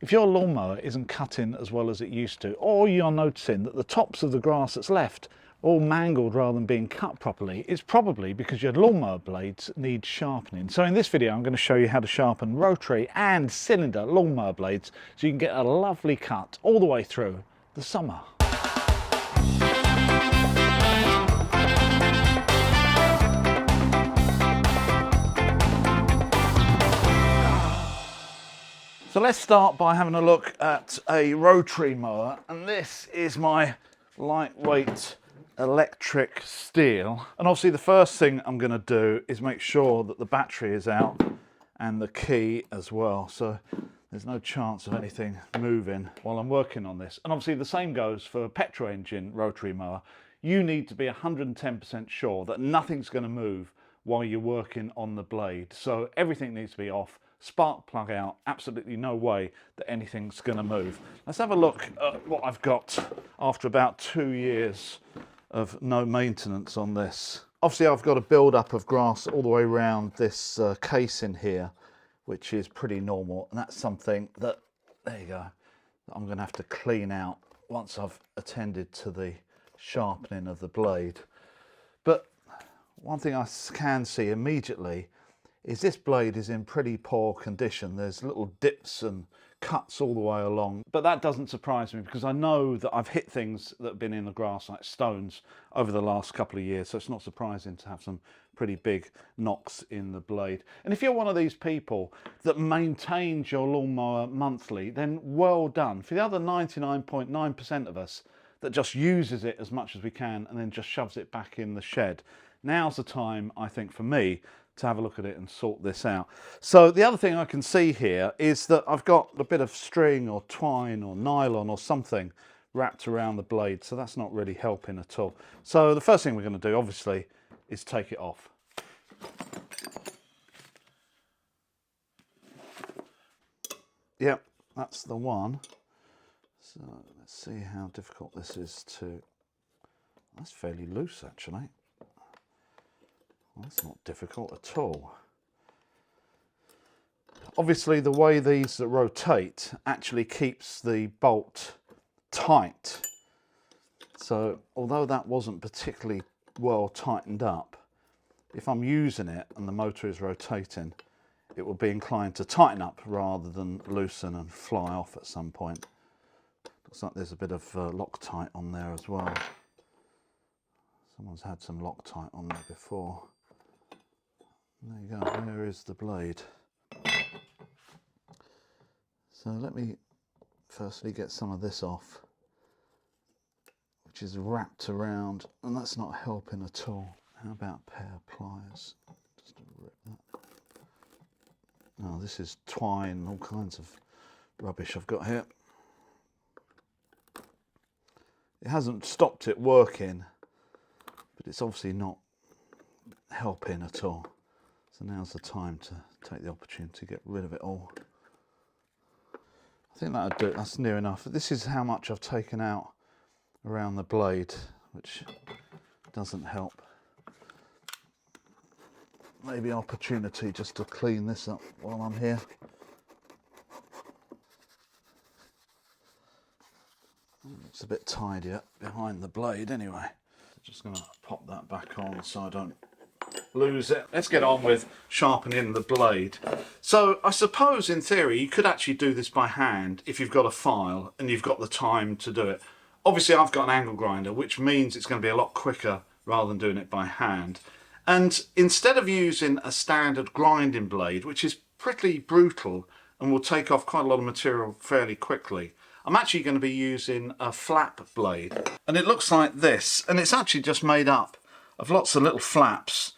If your lawnmower isn't cutting as well as it used to, or you're noticing that the tops of the grass that's left are all mangled rather than being cut properly, it's probably because your lawnmower blades need sharpening. So in this video I'm going to show you how to sharpen rotary and cylinder lawnmower blades so you can get a lovely cut all the way through the summer. So let's start by having a look at a rotary mower, and this is my lightweight electric steel. And obviously the first thing I'm going to do is make sure that the battery is out and the key as well, so there's no chance of anything moving while I'm working on this. And obviously the same goes for a petrol engine rotary mower. You need to be 110% sure that nothing's going to move while you're working on the blade, so everything needs to be off. Spark plug out, absolutely no way that anything's going to move. Let's have a look at what I've got after about 2 years of no maintenance on this. Obviously I've got a build up of grass all the way around this casing here, which is pretty normal, and that's something that, there you go, that I'm going to have to clean out once I've attended to the sharpening of the blade. But one thing I can see immediately is this blade is in pretty poor condition. There's little dips and cuts all the way along, but that doesn't surprise me because I know that I've hit things that have been in the grass like stones over the last couple of years, so it's not surprising to have some pretty big knocks in the blade. And if you're one of these people that maintains your lawnmower monthly, then well done. For the other 99.9% of us that just uses it as much as we can and then just shoves it back in the shed, now's the time, I think, for me to have a look at it and sort this out. So the other thing I can see here is that I've got a bit of string or twine or nylon or something wrapped around the blade, so that's not really helping at all. So the first thing we're going to do, obviously, is take it off. Yep, that's the one. So let's see how difficult this is to... That's fairly loose, actually. Well, that's not difficult at all. Obviously the way these rotate actually keeps the bolt tight. So although that wasn't particularly well tightened up, if I'm using it and the motor is rotating, it will be inclined to tighten up rather than loosen and fly off at some point. Looks like there's a bit of Loctite on there as well. Someone's had some Loctite on there before. There you go, where is the blade? So let me firstly get some of this off, which is wrapped around, and that's not helping at all. How about a pair of pliers? Just to rip that. Oh, this is twine, all kinds of rubbish I've got here. It hasn't stopped it working, but it's obviously not helping at all. So now's the time to take the opportunity to get rid of it all. I think that'll do it, that's near enough. This is how much I've taken out around the blade, which doesn't help. Maybe opportunity just to clean this up while I'm here. It's a bit tidier behind the blade anyway. Just going to pop that back on so I don't lose it. Let's get on with sharpening the blade. So I suppose in theory you could actually do this by hand if you've got a file and you've got the time to do it. Obviously I've got an angle grinder, which means it's going to be a lot quicker rather than doing it by hand. And instead of using a standard grinding blade, which is pretty brutal and will take off quite a lot of material fairly quickly, I'm actually going to be using a flap blade. And it looks like this, and it's actually just made up of lots of little flaps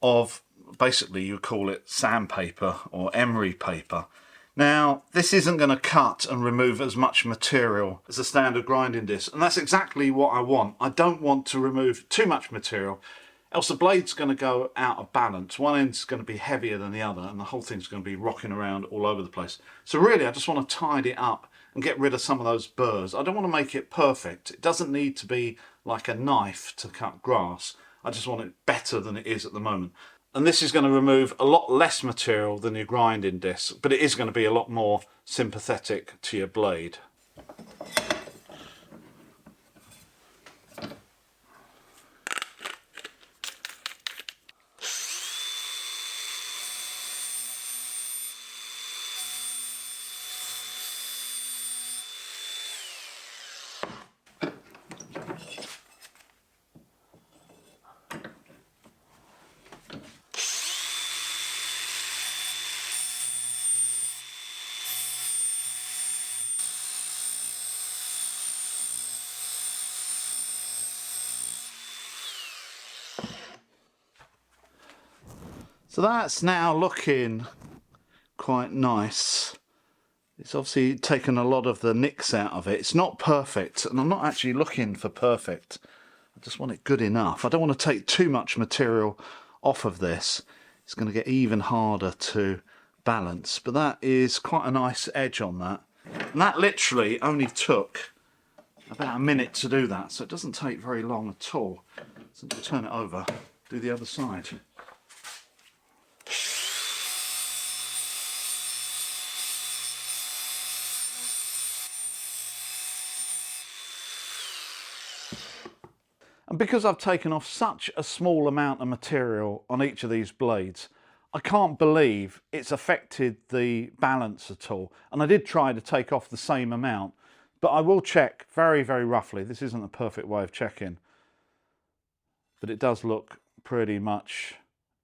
of, basically you call it sandpaper or emery paper. Now this isn't going to cut and remove as much material as a standard grinding disc, and that's exactly what I want. I don't want to remove too much material, else the blade's going to go out of balance. One end's going to be heavier than the other and the whole thing's going to be rocking around all over the place. So really I just want to tidy it up and get rid of some of those burrs. I don't want to make it perfect. It doesn't need to be like a knife to cut grass. I just want it better than it is at the moment. And this is going to remove a lot less material than your grinding disc, but it is going to be a lot more sympathetic to your blade. So that's now looking quite nice. It's obviously taken a lot of the nicks out of it. It's not perfect, and I'm not actually looking for perfect. I just want it good enough. I don't want to take too much material off of this. It's going to get even harder to balance, but that is quite a nice edge on that. And that literally only took about a minute to do that, so it doesn't take very long at all. So I'll turn it over, do the other side. And because I've taken off such a small amount of material on each of these blades, I can't believe it's affected the balance at all. And I did try to take off the same amount, but I will check very, very roughly. This isn't a perfect way of checking, but it does look pretty much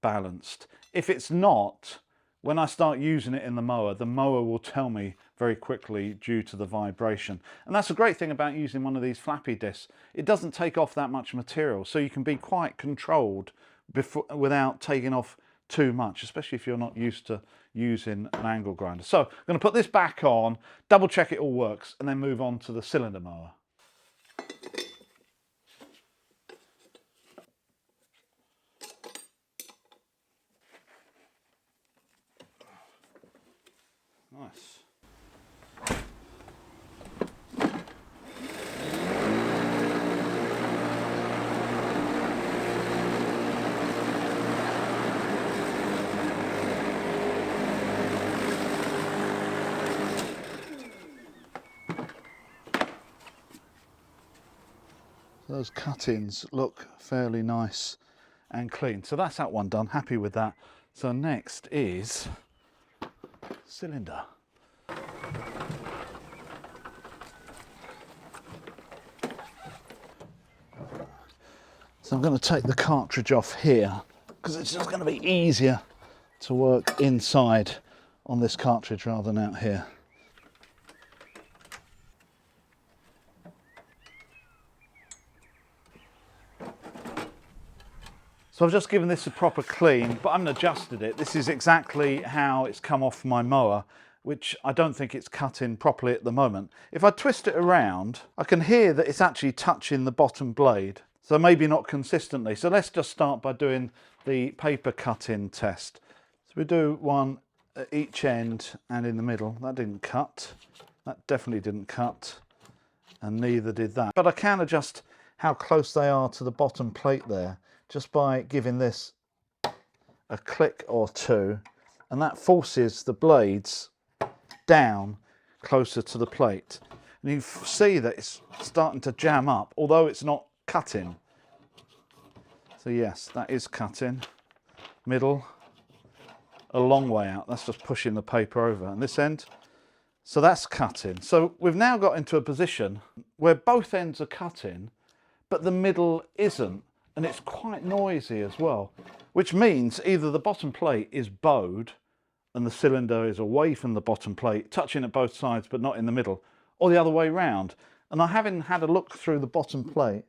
balanced. If it's not, when I start using it in the mower will tell me very quickly due to the vibration. And that's a great thing about using one of these flappy discs. It doesn't take off that much material, so you can be quite controlled without taking off too much, especially if you're not used to using an angle grinder. So I'm going to put this back on, double check it all works, and then move on to the cylinder mower. Nice. Those cut-ins look fairly nice and clean. So that's that one done, happy with that. So next is cylinder. So I'm going to take the cartridge off here because it's just going to be easier to work inside on this cartridge rather than out here. So I've just given this a proper clean, but I haven't adjusted it. This is exactly how it's come off my mower, which I don't think it's cut in properly at the moment. If I twist it around, I can hear that it's actually touching the bottom blade. So maybe not consistently. So let's just start by doing the paper cut-in test. So we do one at each end and in the middle. That didn't cut. That definitely didn't cut. And neither did that. But I can adjust how close they are to the bottom plate there, just by giving this a click or two, and that forces the blades down closer to the plate. And you see that it's starting to jam up, although it's not cutting. So yes, that is cutting. Middle, a long way out. That's just pushing the paper over. And this end, so that's cutting. So we've now got into a position where both ends are cutting, but the middle isn't. And it's quite noisy as well, which means either the bottom plate is bowed and the cylinder is away from the bottom plate, touching at both sides but not in the middle, or the other way round. And I haven't had a look through the bottom plate,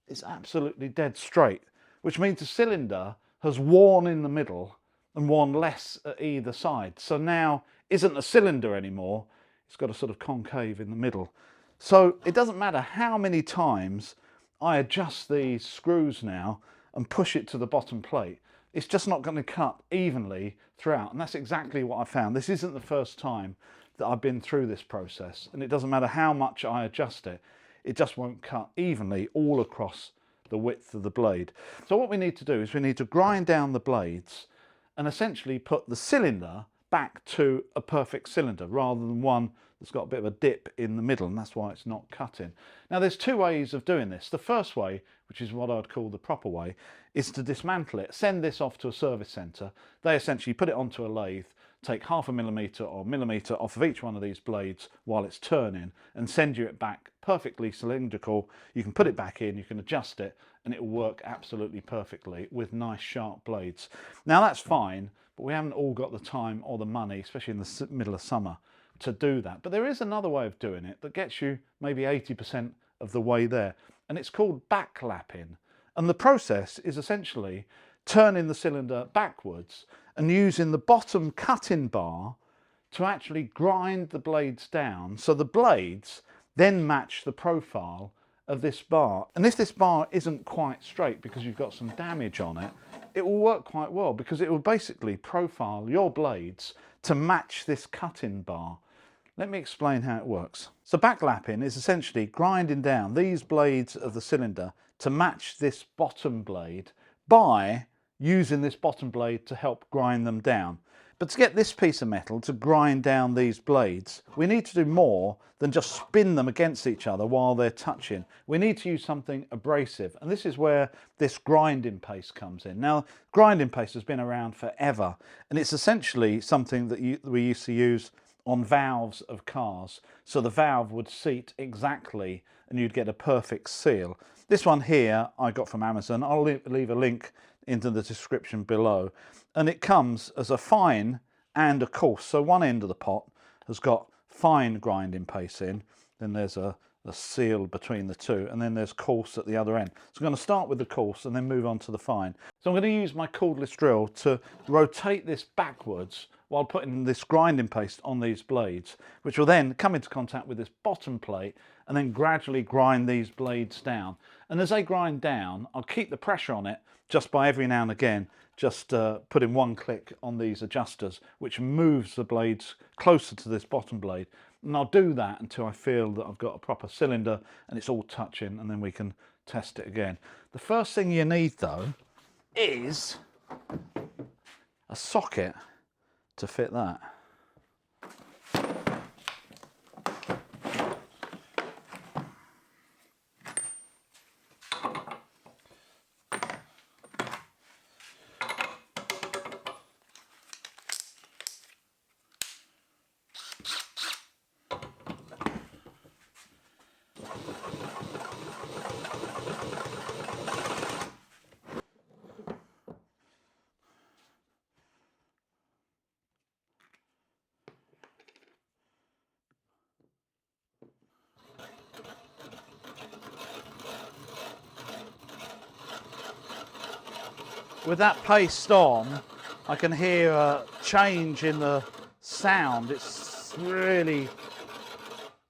it's absolutely dead straight, which means the cylinder has worn in the middle and worn less at either side. So now isn't a cylinder anymore, it's got a sort of concave in the middle. So it doesn't matter how many times I adjust these screws now and push it to the bottom plate, it's just not going to cut evenly throughout. And that's exactly what I found. This isn't the first time that I've been through this process, and it doesn't matter how much I adjust it, it just won't cut evenly all across the width of the blade. So what we need to do is we need to grind down the blades and essentially put the cylinder back to a perfect cylinder rather than one that's got a bit of a dip in the middle, and that's why it's not cutting. Now there's two ways of doing this. The first way, which is what I'd call the proper way, is to dismantle it, send this off to a service centre. They essentially put it onto a lathe, take 0.5 millimetre or millimetre off of each one of these blades while it's turning, and send you it back perfectly cylindrical. You can put it back in, you can adjust it, and it will work absolutely perfectly with nice sharp blades. Now that's fine, but we haven't all got the time or the money, especially in the middle of summer, to do that. But there is another way of doing it that gets you maybe 80% of the way there, and it's called backlapping. And the process is essentially turning the cylinder backwards and using the bottom cutting bar to actually grind the blades down so the blades then match the profile of this bar. And if this bar isn't quite straight because you've got some damage on it, it will work quite well because it will basically profile your blades to match this cutting bar. Let me explain how it works. So backlapping is essentially grinding down these blades of the cylinder to match this bottom blade by using this bottom blade to help grind them down. But to get this piece of metal to grind down these blades, we need to do more than just spin them against each other while they're touching. We need to use something abrasive, and this is where this grinding paste comes in. Now, grinding paste has been around forever, and it's essentially something that we used to use on valves of cars, so the valve would seat exactly and you'd get a perfect seal. This one here I got from Amazon. I'll leave a link into the description below, and it comes as a fine and a coarse. So one end of the pot has got fine grinding paste in, then there's a seal between the two, and then there's coarse at the other end. So I'm going to start with the coarse and then move on to the fine. So I'm going to use my cordless drill to rotate this backwards while putting this grinding paste on these blades, which will then come into contact with this bottom plate and then gradually grind these blades down. And as they grind down, I'll keep the pressure on it just by every now and again just putting one click on these adjusters, which moves the blades closer to this bottom blade. And I'll do that until I feel that I've got a proper cylinder and it's all touching, and then we can test it again. The first thing you need though is a socket to fit that. With that paste on, I can hear a change in the sound. It's really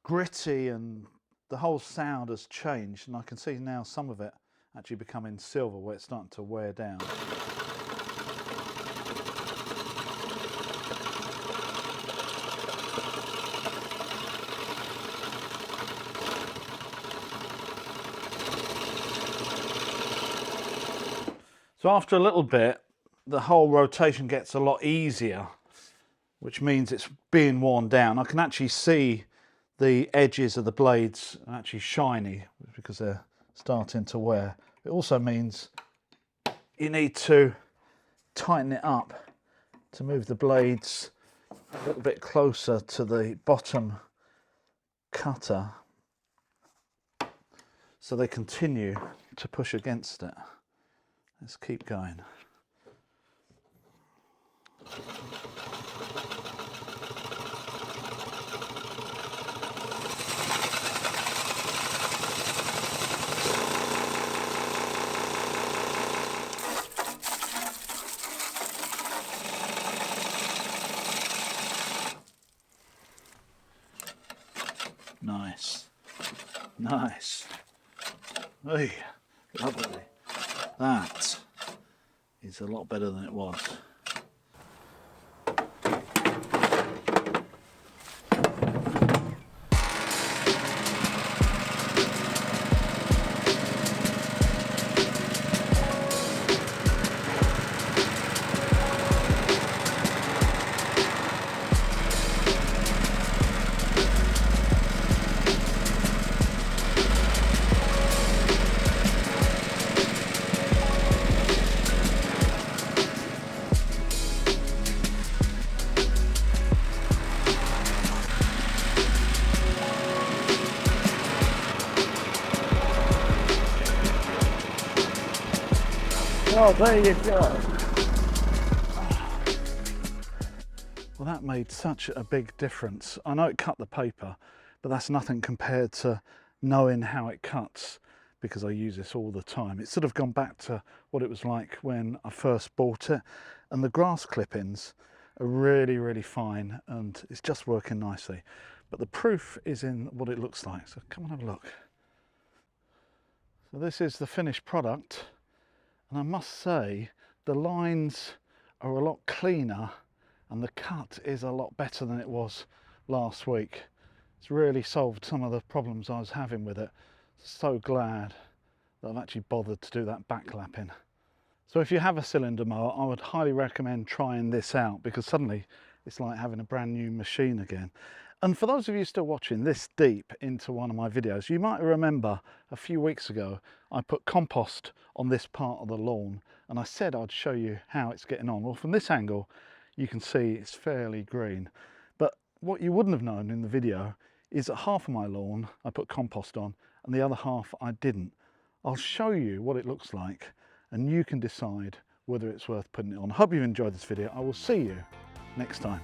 gritty and the whole sound has changed, and I can see now some of it actually becoming silver where it's starting to wear down. So after a little bit, the whole rotation gets a lot easier, which means it's being worn down. I can actually see the edges of the blades are actually shiny because they're starting to wear. It also means you need to tighten it up to move the blades a little bit closer to the bottom cutter so they continue to push against it. Let's keep going. Nice. Nice. Hey, lovely. That is a lot better than it was. Well, there you go. Well, that made such a big difference. I know it cut the paper, but that's nothing compared to knowing how it cuts, because I use this all the time. It's sort of gone back to what it was like when I first bought it, and the grass clippings are really, really fine, and it's just working nicely. But the proof is in what it looks like, so come and have a look. So this is the finished product, and I must say the lines are a lot cleaner and the cut is a lot better than it was last week. It's really solved some of the problems I was having with it. So glad that I've actually bothered to do that backlapping. So if you have a cylinder mower, I would highly recommend trying this out, because suddenly it's like having a brand new machine again. And for those of you still watching this deep into one of my videos, you might remember a few weeks ago I put compost on this part of the lawn, and I said I'd show you how it's getting on. Well, from this angle you can see it's fairly green, but what you wouldn't have known in the video is that half of my lawn I put compost on and the other half I didn't. I'll show you what it looks like and you can decide whether it's worth putting it on. I hope you've enjoyed this video. I will see you next time.